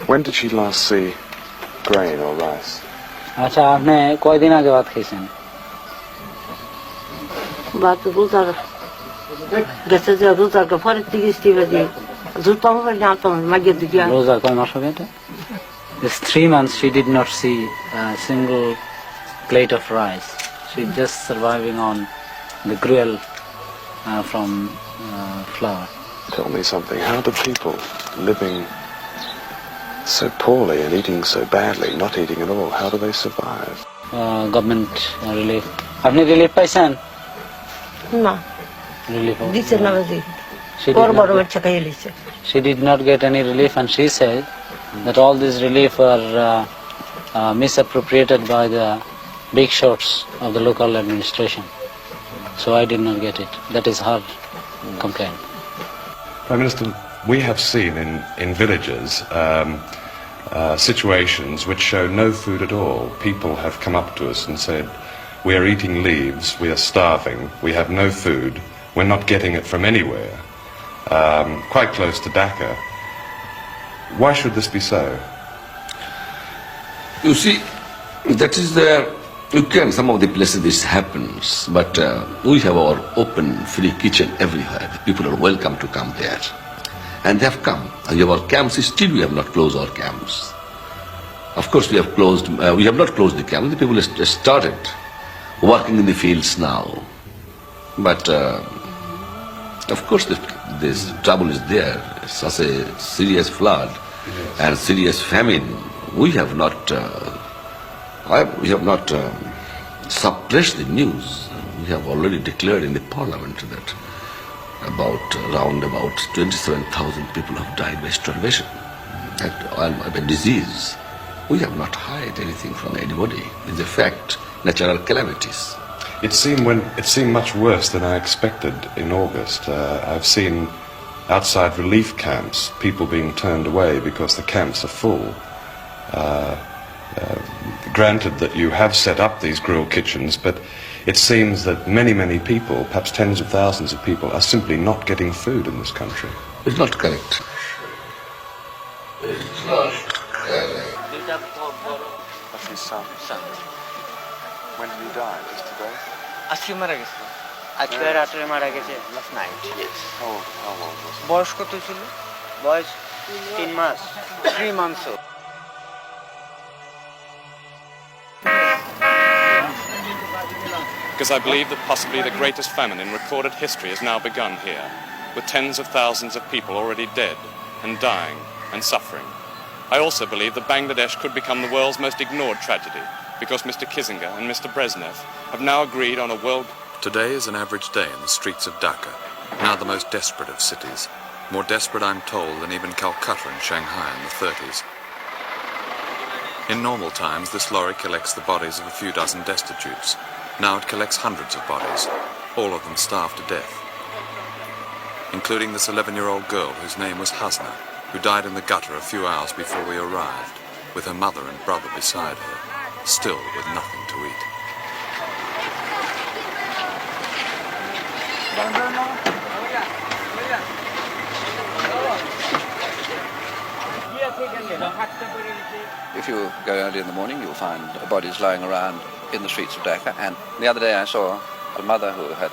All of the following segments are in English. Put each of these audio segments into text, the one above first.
When did she last see grain or rice? আচ্ছা আপনি কয়দিন আগে ভাত খেয়েছেন? ভাত রোজার গেছে যে রোজার পরে 30 বাজে জুতো হবে না তো মাগিয়ে দিকে রোজা কয় মাস হবে এটা? It's 3 months she did not see a single plate of rice. She's just surviving on the gruel from flour. Tell me something. How do people living so poorly and eating so badly, not eating at all, how do they survive? Government relief. আপনি relief পাইছেন? না Relief. দিছে না বাজে She did বড় not বড় get- বাচ্চা খাইয়ে লিছে She did not get any relief, and she said that all this relief are misappropriated by the big shots of the local administration. So I did not get it. That is her complaint. Prime Minister, we have seen in villages situations which show no food at all. People have come up to us and said, we are eating leaves, we are starving, we have no food, we're not getting it from anywhere. Quite close to Dhaka. Why should this be so? You see, that is the, you can, some of the places this happens, but we have our open, free kitchen everywhere. The people are welcome to come there. And they have come. And we have our camps, still we have not closed our camps. Of course we have closed, we have not closed the camps. The people have started working in the fields now. But of course this trouble is there. Such a serious flood and serious famine. We have not suppressed the news. We have already declared in the parliament that around 27,000 people have died by starvation and by disease. We have not hid anything from anybody. It's a fact, natural calamities. It seemed much worse than I expected in August. I've seen outside relief camps people being turned away because the camps are full. Granted that you have set up these grill kitchens, but it seems that many people, perhaps tens of thousands of people, are simply not getting food in this country. It's not correct. It's not correct. That's his son. When did he die? Just today? আজকে মারা গেছে আজকে রাত্রে মারা গেছে last night How old was he? বয়স কত ছিল বয়স 3 মাস 3 months Because I believe that possibly the greatest famine in recorded history has now begun here, with tens of thousands of people already dead and dying and suffering. I also believe that Bangladesh could become the world's most ignored tragedy, because Mr. Kissinger and Mr. Brezhnev have now agreed on a world... Today is an average day in the streets of Dhaka, now the most desperate of cities. More desperate, I'm told, than even Calcutta and Shanghai in the 30s. In normal times, this lorry collects the bodies of a few dozen destitutes. Now it collects hundreds of bodies, all of them starved to death, including this 11-year-old girl whose name was Hasna, who died in the gutter a few hours before we arrived, with her mother and brother beside her, still with nothing to eat. If you go early in the morning, you'll find bodies lying around in the streets of Dhaka. And the other day I saw a mother who had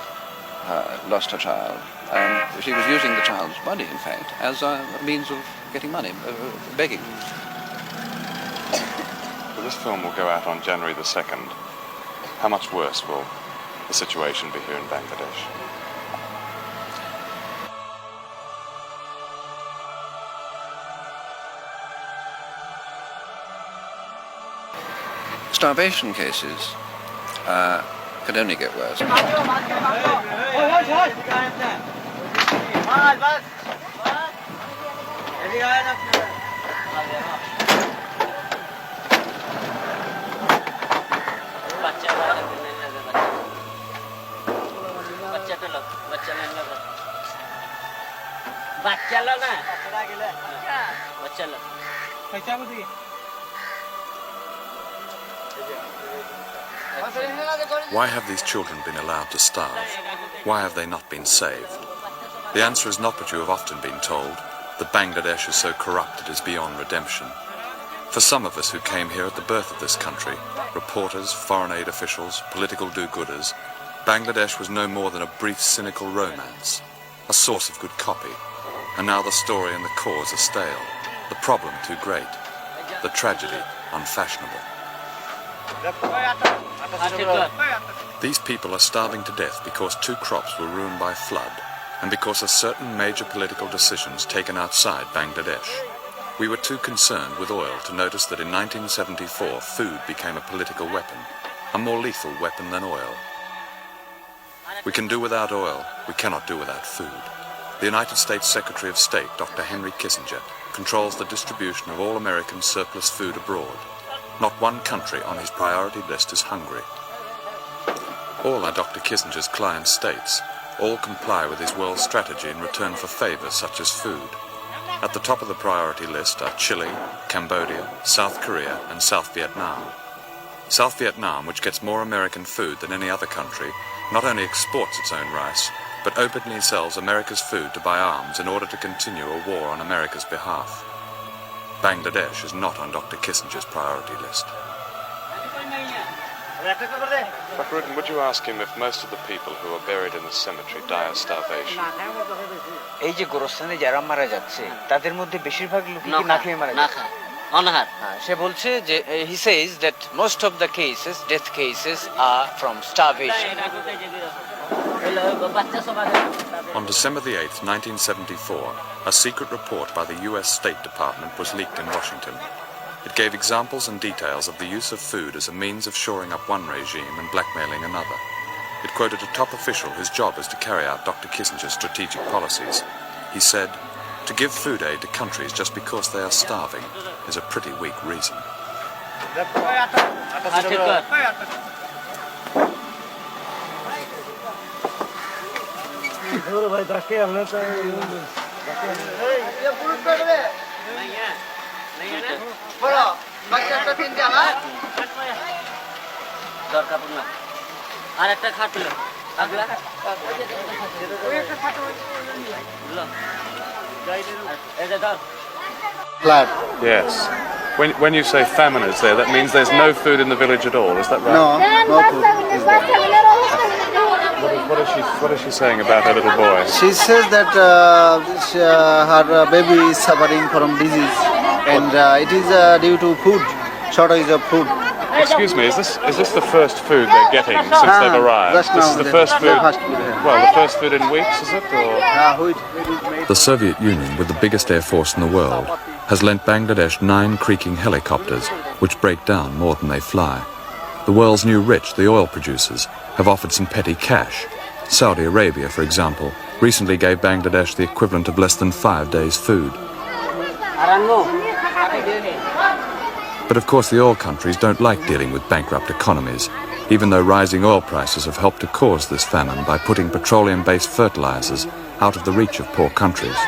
lost her child, and she was using the child's body, in fact, as a means of getting money, begging. Well, this film will go out on January the 2nd. How much worse will the situation be here in Bangladesh? Starvation cases could only get worse. Why have these children been allowed to starve? Why have they not been saved? The answer is not what you have often been told. that Bangladesh is so corrupt it is beyond redemption. For some of us who came here at the birth of this country, reporters, foreign aid officials, political do-gooders, Bangladesh was no more than a brief cynical romance, a source of good copy. And now the story and the cause are stale, the problem too great, the tragedy unfashionable. These people are starving to death because 2 crops were ruined by flood and because of certain major political decisions taken outside Bangladesh. We were too concerned with oil to notice that in 1974 food became a political weapon, a more lethal weapon than oil. We can do without oil, we cannot do without food. The United States Secretary of State, Dr. Henry Kissinger, controls the distribution of all American surplus food abroad. Not one country on his priority list is hungry. All are Dr. Kissinger's client states. All comply with his world strategy in return for favors such as food. At the top of the priority list are Chile, Cambodia, South Korea, and South Vietnam. South Vietnam, which gets more American food than any other country, not only exports its own rice, but openly sells America's food to buy arms in order to continue a war on America's behalf. Bangladesh is not on Dr. Kissinger's priority list. Dr. Rutten, would you ask him if most of the people who are buried in the cemetery die of starvation? এই যে গোরস্থানে যারা মারা যাচ্ছে তাদের মধ্যে বেশিরভাগ লোকই কি না খেয়ে মারা যাচ্ছে? অনাহার। সে বলছে যে he says that most of the cases, death cases are from starvation. On December the 8th, 1974, a secret report by the US State Department was leaked in Washington. It gave examples and details of the use of food as a means of shoring up one regime and blackmailing another. It quoted a top official whose job is to carry out Dr. Kissinger's strategic policies. He said, "To give food aid to countries just because they are starving is a pretty weak reason." Yes. When you say famine is there, that means there's no food in the village at all, is that right? No food is there. What is she saying about her little boy? She says that her baby is suffering from disease, and it is due to food, shortage of food. Excuse me, is this the first food they're getting since they've arrived? Just This now is the they- first the food. first food, yeah. Well, the first food in weeks, is it? Or? Wheat is made. The Soviet Union, with the biggest air force in the world, has lent Bangladesh 9 creaking helicopters, which break down more than they fly. The world's new rich, the oil producers, have offered some petty cash. Saudi Arabia, for example, recently gave Bangladesh the equivalent of less than 5 days' food. But of course the oil countries don't like dealing with bankrupt economies, even though rising oil prices have helped to cause this famine by putting petroleum-based fertilizers out of the reach of poor countries.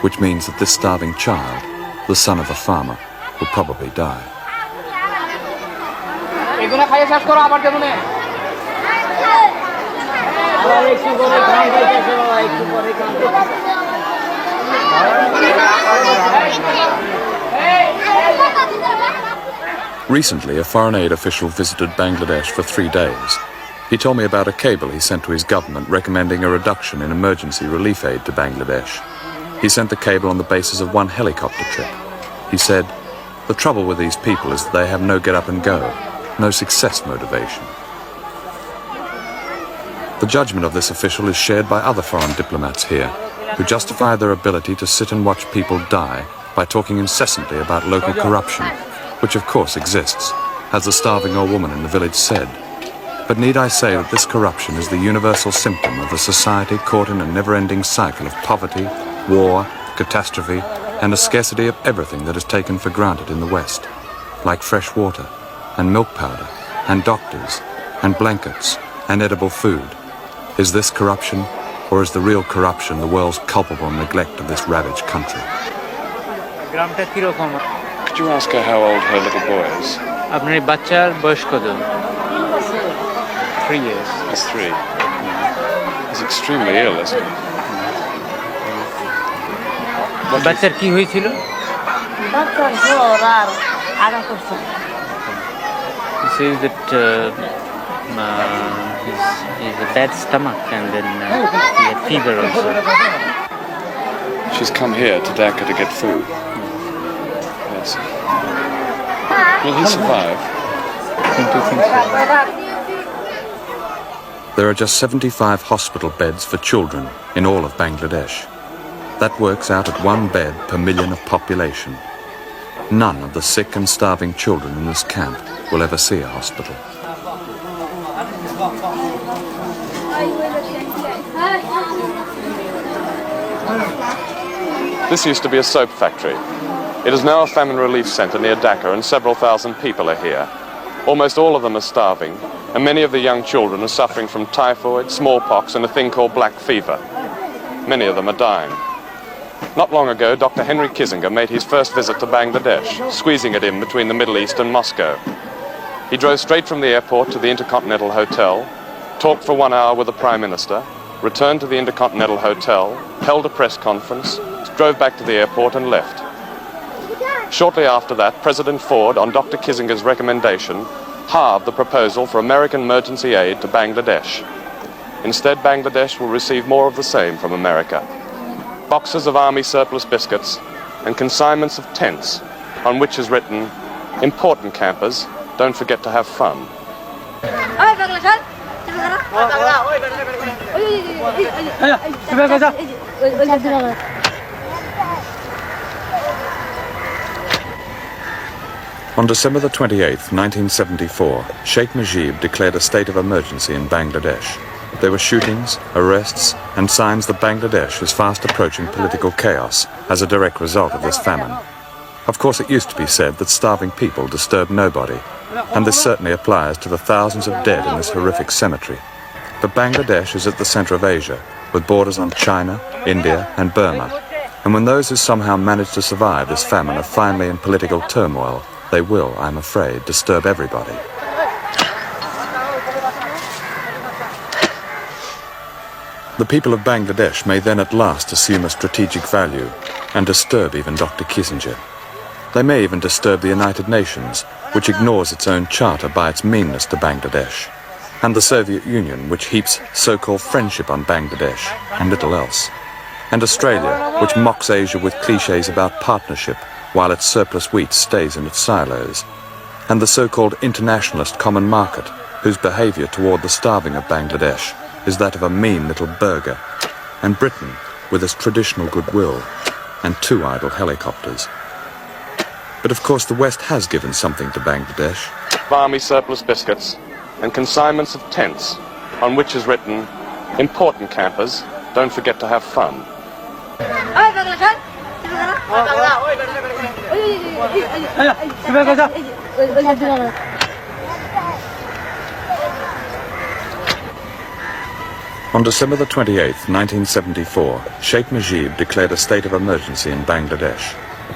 Which means that this starving child, the son of a farmer, will probably die. Recently, a foreign aid official visited Bangladesh for 3 days. He told me about a cable he sent to his government recommending a reduction in emergency relief aid to Bangladesh. He sent the cable on the basis of one helicopter trip. He said, "The trouble with these people is that they have no get up and go, no success motivation." The judgment of this official is shared by other foreign diplomats here, who justify their ability to sit and watch people die by talking incessantly about local corruption, which of course exists, as the starving old woman in the village said. But need I say that this corruption is the universal symptom of a society caught in a never-ending cycle of poverty, war, catastrophe, and a scarcity of everything that is taken for granted in the West, like fresh water, and milk powder, and doctors, and blankets, and edible food. Is this corruption, or is the real corruption the world's culpable neglect of this ravaged country? Could you ask her how old her little boy is? আপনার বাচ্চার বয়স কত? 3 years. He's 3. He's extremely ill, isn't he? বাচ্চার কি হয়েছিল? বাচ্চার জ্বর আর আড়া করছে। He says that he's a bad stomach and then he had fever also. She's come here to Dhaka to get food. Yes. Will he survive? Don't you think so? There are just 75 hospital beds for children in all of Bangladesh. That works out at 1 bed per million of population. None of the sick and starving children in this camp will ever see a hospital. This used to be a soap factory. It is now a famine relief centre near Dhaka, and several thousand people are here. Almost all of them are starving, and many of the young children are suffering from typhoid, smallpox, and a thing called black fever. Many of them are dying. Not long ago, Dr. Henry Kissinger made his first visit to Bangladesh, squeezing it in between the Middle East and Moscow. He drove straight from the airport to the Intercontinental Hotel, talked for 1 hour with the Prime Minister, returned to the Intercontinental Hotel, held a press conference, drove back to the airport and left. Shortly after that, President Ford, on Dr. Kissinger's recommendation, halved the proposal for American emergency aid to Bangladesh. Instead, Bangladesh will receive more of the same from America. Boxes of army surplus biscuits and consignments of tents on which is written, "Important campers, don't forget to have fun." On December the 28th, 1974, Sheikh Mujib declared a state of emergency in Bangladesh. There were shootings, arrests, and signs that Bangladesh is fast approaching political chaos as a direct result of this famine. Of course, it used to be said that starving people disturb nobody, and this certainly applies to the thousands of dead in this horrific cemetery. But Bangladesh is at the center of Asia, with borders on China, India, and Burma. And when those who somehow manage to survive this famine are finally in political turmoil, they will, I'm afraid, disturb everybody. The people of Bangladesh may then at last assume a strategic value and disturb even Dr. Kissinger. They may even disturb the United Nations, which ignores its own charter by its meanness to Bangladesh, and the Soviet Union, which heaps so-called friendship on Bangladesh and little else, and Australia, which mocks Asia with cliches about partnership while its surplus wheat stays in its silos, and the so-called internationalist common market, whose behaviour toward the starving of Bangladesh is that of a mean little burger, and Britain with its traditional goodwill and 2 idle helicopters. But of course the West has given something to Bangladesh. Army surplus biscuits and consignments of tents on which is written, "Important campers, don't forget to have fun." On December the 28th, 1974, Sheikh Mujib declared a state of emergency in Bangladesh.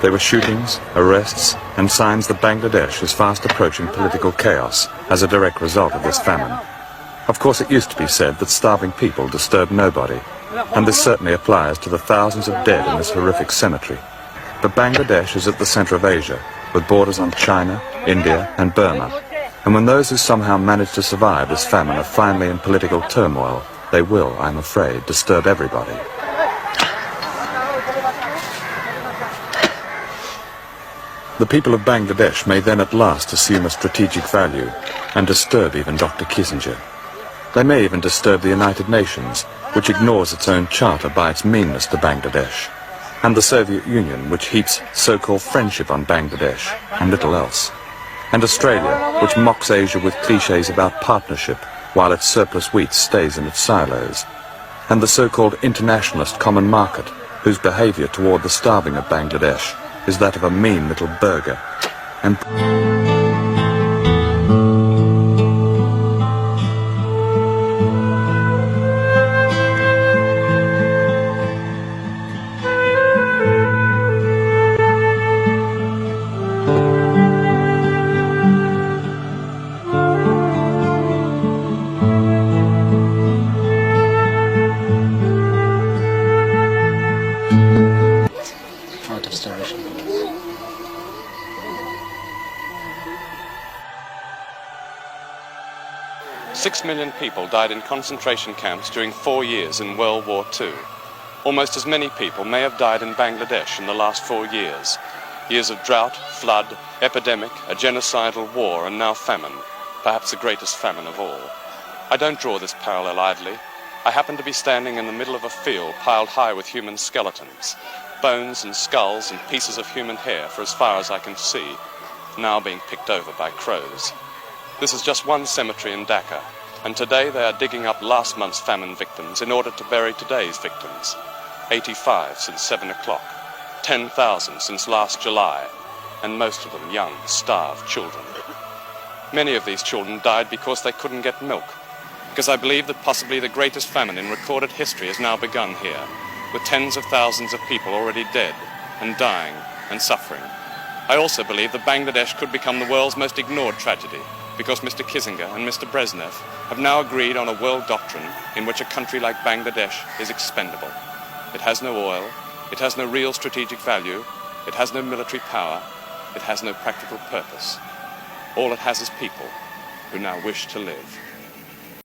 There were shootings, arrests, and signs that Bangladesh is fast approaching political chaos as a direct result of this famine. Of course, it used to be said that starving people disturb nobody, and this certainly applies to the thousands of dead in this horrific cemetery. But Bangladesh is at the center of Asia, with borders on China, India, and Burma. And when those who somehow manage to survive this famine are finally in political turmoil, they will, I'm afraid, disturb everybody. The people of Bangladesh may then at last assume a strategic value and disturb even Dr. Kissinger. They may even disturb the United Nations, which ignores its own charter by its meanness to Bangladesh, and the Soviet Union, which heaps so-called friendship on Bangladesh and little else, and Australia, which mocks Asia with cliches about partnership while its surplus wheat stays in its silos, and the so-called internationalist common market, whose behaviour toward the starving of Bangladesh is that of a mean little burger, and Bangladesh. 6 million people died in concentration camps during 4 years in World War II. Almost as many people may have died in Bangladesh in the last 4 years. Years of drought, flood, epidemic, a genocidal war, and now famine, perhaps the greatest famine of all. I don't draw this parallel idly. I happen to be standing in the middle of a field piled high with human skeletons, bones and skulls and pieces of human hair for as far as I can see, now being picked over by crows. This is just one cemetery in Dhaka, and today they are digging up last month's famine victims in order to bury today's victims. 85 since 7 o'clock, 10,000 since last July, and most of them young, starved children. Many of these children died because they couldn't get milk, because I believe that possibly the greatest famine in recorded history has now begun here, with tens of thousands of people already dead and dying and suffering. I also believe that Bangladesh could become the world's most ignored tragedy, because Mr. Kissinger and Mr. Brezhnev have now agreed on a world doctrine in which a country like Bangladesh is expendable. It has no oil, it has no real strategic value, it has no military power, it has no practical purpose. All it has is people who now wish to live.